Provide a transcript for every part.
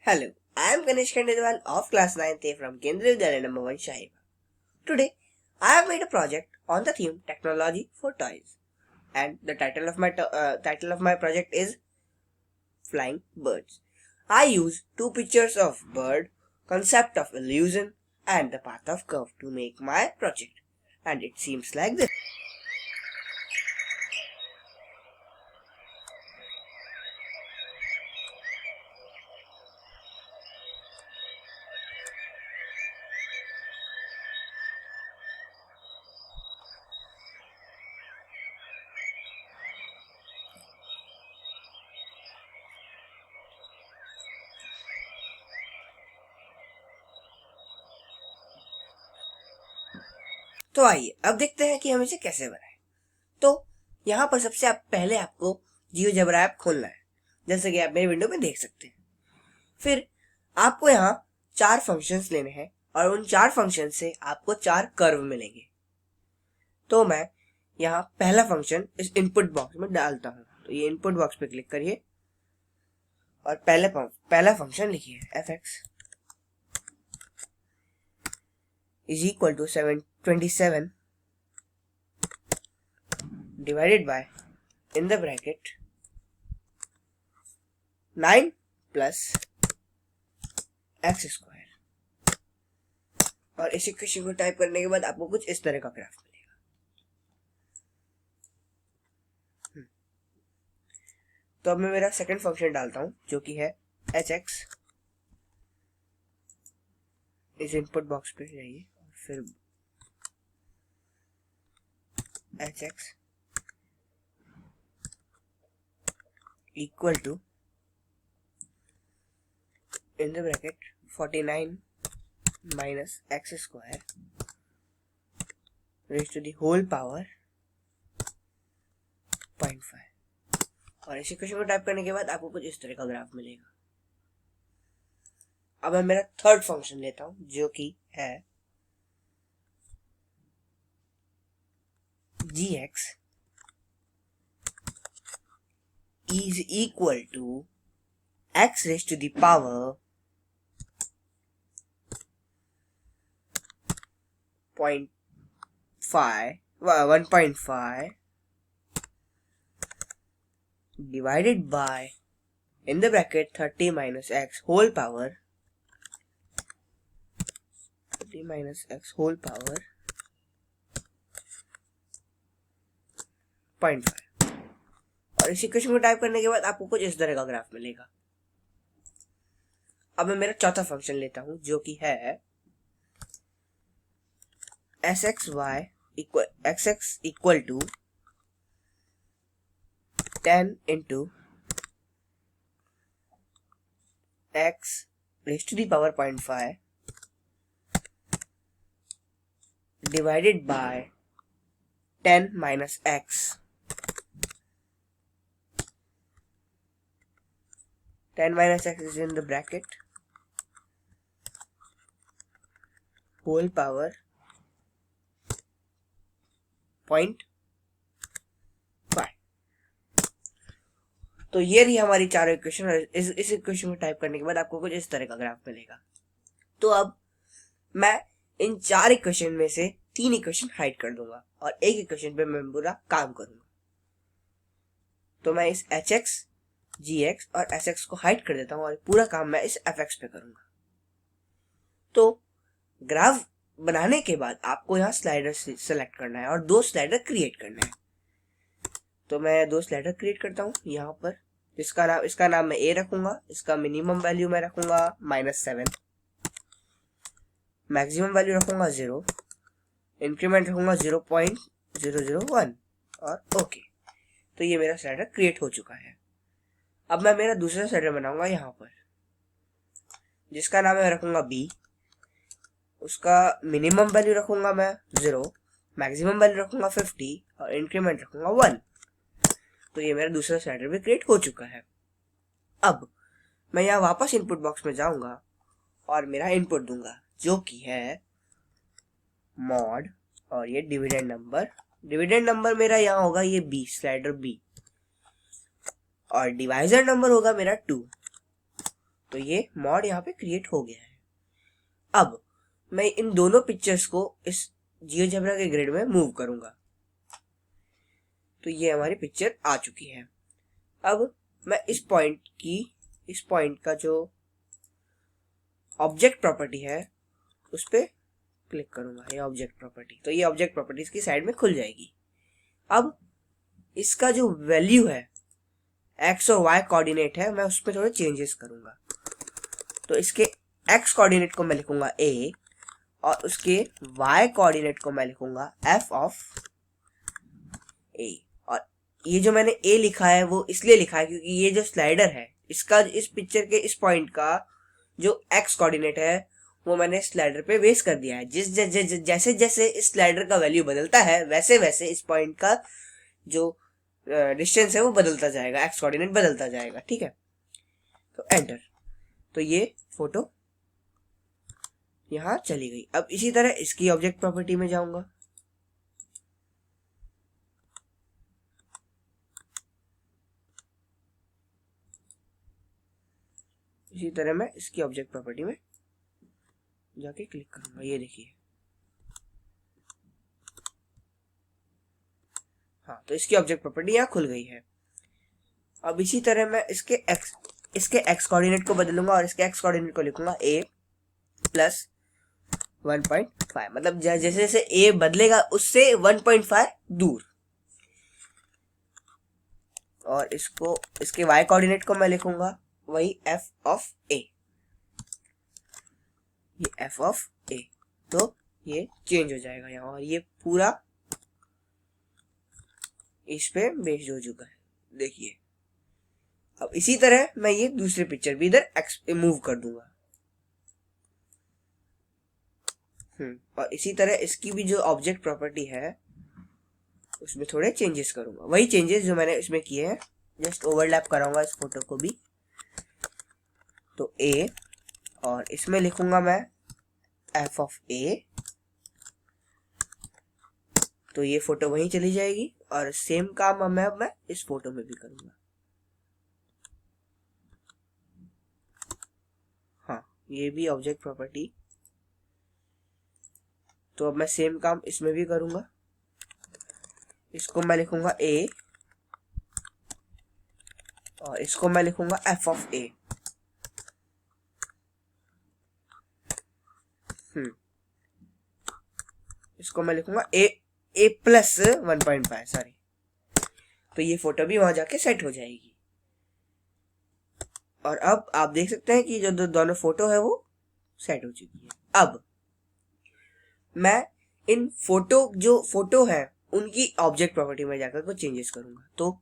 Hello, I am Ganesh Khandedwal of class 9th A from Kendriya Vidyalaya number 1 Shahiba. Today, I have made a project on the theme Technology for Toys, and the title of my project is Flying Birds. I use two pictures of bird, concept of illusion, and the path of curve to make my project, and it seems like this. तो आइए अब देखते हैं कि हम इसे कैसे बनाएं। तो यहाँ पर सबसे पहले आपको जियोजेब्रा ऐप खोलना है, जैसे कि आप मेरे विंडो में देख सकते हैं। फिर आपको यहाँ 4 फंक्शंस लेने हैं और उन 4 फंक्शन से आपको 4 कर्व मिलेंगे। तो मैं यहाँ पहला फंक्शन इस इनपुट बॉक्स में डालता हूँ। तो ये इनपुट बॉक्स पे क्लिक करिए और पहला फंक्शन लिखिए fx is equal to 727 divided by in the bracket 9 plus x square। और इस इक्वेशन को टाइप करने के बाद आपको कुछ इस तरह का ग्राफ मिलेगा। तो अब मैं मेरा सेकंड फंक्शन डालता हूं, जो कि है hx। इस इनपुट बॉक्स पे जाइए और फिर hx equal to in the bracket 49 minus x square raised to the whole power 0.5। और इस इक्वेशन को टाइप करने के बाद आपको कुछ इस तरह का ग्राफ मिलेगा। अब मैं मेरा थर्ड फंक्शन लेता हूं, जो कि है gx is equal to x raised to the power 1.5 divided by in the bracket 30 minus x whole power 30 minus x whole power 0.5। और इस इक्वेशन को टाइप करने के बाद आपको कुछ इस तरह का ग्राफ मिलेगा। अब मैं मेरा चौथा फंक्शन लेता हूं, जो कि है xx equal to 10 into x raised to the power 0.5 divided by 10 minus x 10 minus x is in the bracket whole power 0.5। तो ये रही हमारी चारों इक्वेशन। और इस इक्वेशन को टाइप करने के बाद आपको कुछ इस तरह का ग्राफ मिलेगा। तो अब मैं इन 4 इक्वेशन में से 3 इक्वेशन हाइड कर दूंगा और एक इक्वेशन पे मैं पूरा काम करूंगा। तो मैं इस hx, gx और sx को हाइड कर देता हूं और पूरा काम मैं इस fx पे करूंगा। तो ग्राफ बनाने के बाद आपको यहाँ स्लाइडर सेलेक्ट करना है और 2 स्लाइडर क्रिएट करना है। तो मैं 2 स्लाइडर क्रिएट करता हूँ यहाँ पर। इसका नाम मैं a रखूंगा, इसका मिनिमम वैल्यू मैं रखूंगा -7, मैक्सिमम वैल्यू रखूंगा 0, इंक्रीमेंट रखूंगा 0.001 और ओके। तो ये मेरा स्लाइडर क्रिएट हो चुका है। अब मैं मेरा दूसरा स्लाइडर बनाऊंगा यहाँ पर, जिसका नाम मैं रखूंगा b। उसका मिनिमम वैल्यू रखूंगा मैं 0, मैक्सिमम वैल्यू रखूंगा 50 और इंक्रीमेंट रखूंगा 1। तो ये मेरा दूसरा स्लाइडर भी क्रिएट हो चुका है। अब मैं यहाँ वापस इनपुट बॉक्स में जाऊंगा और मेरा इनपुट दूंगा, जो कि है मॉड और ये डिविडेंड नंबर मेरा यहाँ होगा ये b, स्लाइडर b, और डिवाइजर नंबर होगा मेरा 2। तो ये मॉड यहाँ पे क्रिएट हो गया है। अब मैं इन दोनों पिक्चर्स को इस जियोजेब्रा के ग्रिड में मूव करूंगा। तो ये हमारी पिक्चर आ चुकी है। अब मैं इस पॉइंट का जो ऑब्जेक्ट प्रॉपर्टी है उस पे क्लिक करूंगा, ये ऑब्जेक्ट प्रॉपर्टी। तो ये ऑब्जेक्ट प्रॉपर्टी इसकी साइड में खुल जाएगी। अब इसका जो वैल्यू है एक्स और वाई कोऑर्डिनेट है, मैं उस पर थोड़े चेंजेस करूंगा। तो इसके एक्स कोऑर्डिनेट को मैं लिखूंगा ए और उसके वाई कोऑर्डिनेट को मैं लिखूंगा एफ ऑफ ए। और ये जो मैंने ए लिखा है वो इसलिए लिखा है क्योंकि ये जो स्लाइडर है इसका इस पिक्चर के इस पॉइंट का जो एक्स कोऑर्डिनेट है वो मैंने स्लाइडर पे बेस कर दिया है। जैसे जैसे इस स्लाइडर का वैल्यू बदलता है वैसे वैसे इस पॉइंट का जो डिस्टेंस है वो बदलता जाएगा, एक्स कोऑर्डिनेट बदलता जाएगा। ठीक है, तो एंटर। तो ये फोटो यहाँ चली गई। अब इसी तरह इसकी ऑब्जेक्ट प्रॉपर्टी में जाऊंगा। इसी तरह मैं इसकी ऑब्जेक्ट प्रॉपर्टी में जाके क्लिक करूंगा। ये देखिए, हाँ, तो इसकी ऑब्जेक्ट प्रॉपर्टी यहाँ खुल गई है। अब इसी तरह मैं इसके एक्स कोऑर्डिनेट को बदलूंगा और इसके एक्स कोऑर्डिनेट को लिखूंगा a प्लस 1.5। मतलब जैसे जैसे a बदलेगा उससे 1.5 दूर। और इसके y कोऑर्डिनेट को मैं लिखूंगा वही f ऑफ a, ये f ऑफ a। तो ये चेंज हो जाएगा यहाँ और ये पूरा इस पे बेस्ड हो चुका है। देखिए, अब इसी तरह मैं ये दूसरे पिक्चर भी इधर मूव कर दूंगा। और इसी तरह इसकी भी जो ऑब्जेक्ट प्रॉपर्टी है उसमें थोड़े चेंजेस करूंगा, वही चेंजेस जो मैंने इसमें किए हैं, जस्ट ओवरलैप कराऊंगा इस फोटो को भी। तो a और इसमें लिखूंगा मैं f ऑफ a। तो ये फोटो वहीं चली जाएगी और सेम काम अब मैं इस फोटो में भी करूंगा। हाँ, ये भी ऑब्जेक्ट प्रॉपर्टी। तो अब मैं सेम काम इसमें भी करूंगा। इसको मैं लिखूंगा a और इसको मैं लिखूंगा f ऑफ a। इसको मैं लिखूंगा a प्लस 1.5, सॉरी। तो ये फोटो भी वहां जाके सेट हो जाएगी। और अब आप देख सकते हैं कि जो दोनों फोटो है वो सेट हो चुकी है। अब मैं इन जो फोटो है उनकी ऑब्जेक्ट प्रॉपर्टी में जाकर कुछ चेंजेस करूंगा। तो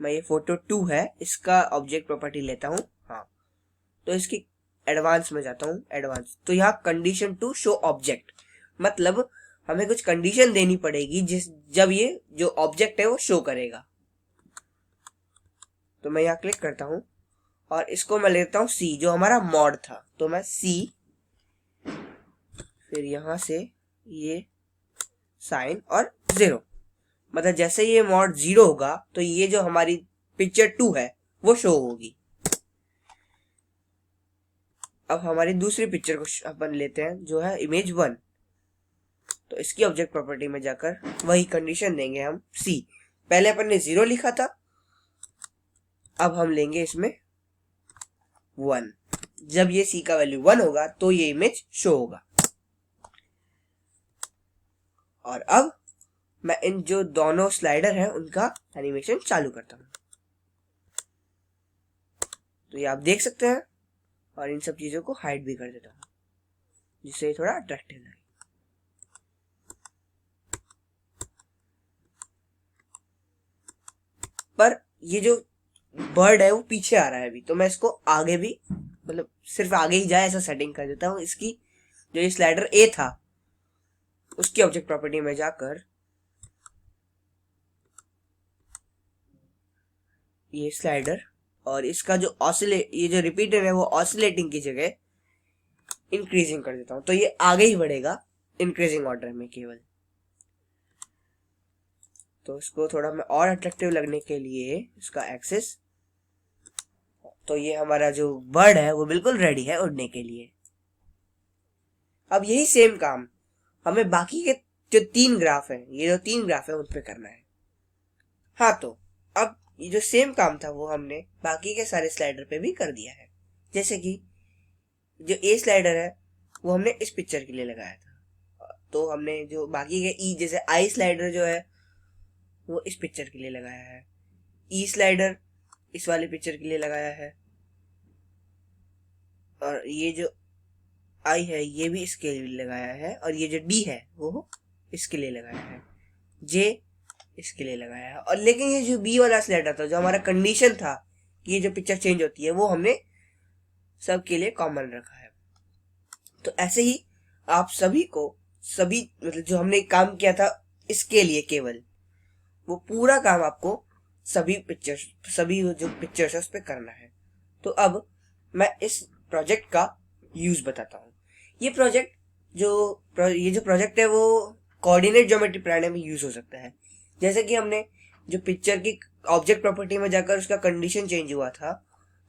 मैं ये फोटो 2 है, इसका ऑब्जेक्ट प्रॉपर्टी लेता हूं। हाँ, तो इसकी एडवांस में जाता हूं, एडवांस। तो यहाँ कंडीशन टू शो ऑब्जेक्ट, मतलब हमें कुछ कंडीशन देनी पड़ेगी जब ये जो ऑब्जेक्ट है वो शो करेगा। तो मैं यहाँ क्लिक करता हूं और इसको मैं लेता हूं C, जो हमारा मॉड था। तो मैं C, फिर यहां से ये साइन और 0, मतलब जैसे ये मॉड 0 होगा तो ये जो हमारी पिक्चर 2 है वो शो होगी। अब हमारी दूसरी पिक्चर को अपन लेते हैं जो है इमेज 1। तो इसकी ऑब्जेक्ट प्रॉपर्टी में जाकर वही कंडीशन देंगे हम C। पहले अपन ने 0 लिखा था, अब हम लेंगे इसमें 1। जब ये C का वैल्यू 1 होगा तो ये इमेज शो होगा। और अब मैं इन जो दोनों स्लाइडर हैं उनका एनिमेशन चालू करता हूं। तो ये आप देख सकते हैं, और इन सब चीजों को हाइड भी कर देता हूं जिससे ये थोड़ा अट्रैक्टिव लगे। पर ये जो बर्ड है वो पीछे आ रहा है अभी, तो मैं इसको आगे भी, मतलब सिर्फ आगे ही जाए ऐसा सेटिंग कर देता हूँ। इसकी जो ये स्लाइडर A था उसकी ऑब्जेक्ट प्रॉपर्टी में जाकर ये स्लाइडर और इसका जो ये जो रिपीटर है वो ऑसिलेटिंग की जगह इंक्रीजिंग कर देता हूं। तो ये आगे ही बढ़ेगा इंक्रीजिंग ऑर्डर में केवल। तो इसको थोड़ा मैं और अट्रैक्टिव लगने के लिए इसका एक्सिस तो ये हमारा जो बर्ड है वो बिल्कुल रेडी है उड़ने के लिए। अब यही सेम काम हमें बाकी के जो 3 ग्राफ है, ये जो 3 ग्राफ है उन पे करना है। हाँ, तो अब ये जो सेम काम था वो हमने बाकी के सारे स्लाइडर पे भी कर दिया है। जैसे कि जो ए स्लाइडर है वो हमने इस पिक्चर के लिए लगाया था, तो हमने जो बाकी के ई जैसे आई स्लाइडर जो है वो इस पिक्चर के लिए लगाया है, ई स्लाइडर इस वाले पिक्चर के लिए लगाया है, और ये जो आई है ये भी इसके लिए लगाया है, और ये जो डी है वो इसके लिए लगाया है, जे इसके लिए लगाया है। और लेकिन ये जो बी वाला स्लाइडर था, जो हमारा कंडीशन था कि ये जो पिक्चर चेंज होती है, वो हमने सबके लिए कॉमन रखा है। तो ऐसे ही आप सभी को सभी मतलब जो हमने काम किया था इसके लिए केवल वो पूरा काम आपको सभी जो पिक्चर्स है उस पर करना है। तो अब मैं इस प्रोजेक्ट का यूज बताता हूँ। ये जो प्रोजेक्ट है वो कोऑर्डिनेट ज्योमेट्री प्लानर में यूज हो सकता है। जैसे कि हमने जो पिक्चर की ऑब्जेक्ट प्रॉपर्टी में जाकर उसका कंडीशन चेंज हुआ था,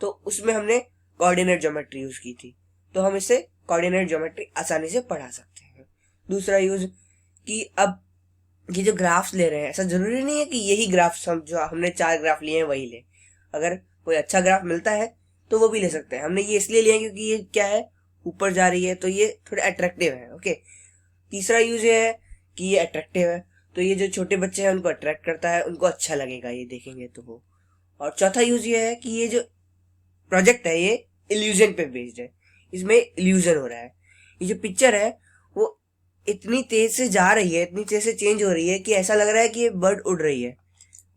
तो उसमें हमने कोऑर्डिनेट ज्योमेट्री यूज की थी, तो हम इसे कोऑर्डिनेट ज्योमेट्री आसानी से पढ़ा सकते हैं। दूसरा यूज कि अब ये जो ग्राफ्स ले रहे हैं, ऐसा जरूरी नहीं है कि यही ग्राफ्स हम जो हमने 4 ग्राफ लिए हैं वही ले। अगर कोई अच्छा ग्राफ मिलता है तो वो भी ले सकते हैं। हमने ये इसलिए लिया क्योंकि ये क्या है, ऊपर जा रही है, तो ये थोड़े अट्रैक्टिव है। ओके, तीसरा यूज ये है कि ये अट्रैक्टिव है, तो ये जो छोटे बच्चे हैं उनको अट्रैक्ट करता है, उनको अच्छा लगेगा ये देखेंगे तो वो। और चौथा यूज ये है कि ये जो प्रोजेक्ट है ये इल्यूजन पे बेस्ड है, इसमें इल्यूजन हो रहा है। ये जो पिक्चर है वो इतनी तेज से जा रही है, इतनी तेज से चेंज हो रही है कि ऐसा लग रहा है कि ये बर्ड उड़ रही है।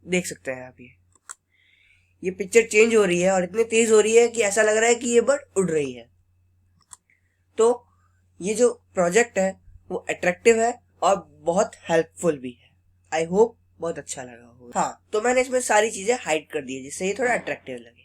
देख सकते हैं आप, ये पिक्चर चेंज हो रही है और इतनी तेज हो रही है कि ऐसा लग रहा है कि ये बर्ड उड़ रही है। तो ये जो प्रोजेक्ट है वो अट्रैक्टिव है और बहुत हेल्पफुल भी है। आई होप बहुत अच्छा लगा होगा। हाँ, तो मैंने इसमें सारी चीजें हाइड कर दी है जिससे ये थोड़ा अट्रैक्टिव लगे।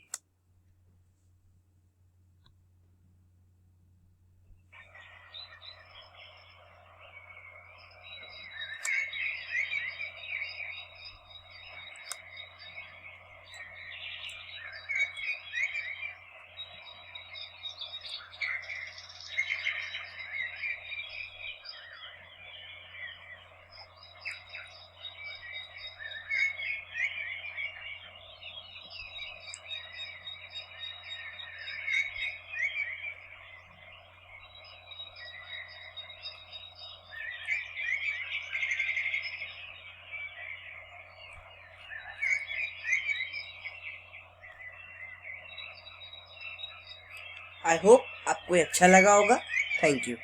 आई होप आपको अच्छा लगा होगा। Thank you.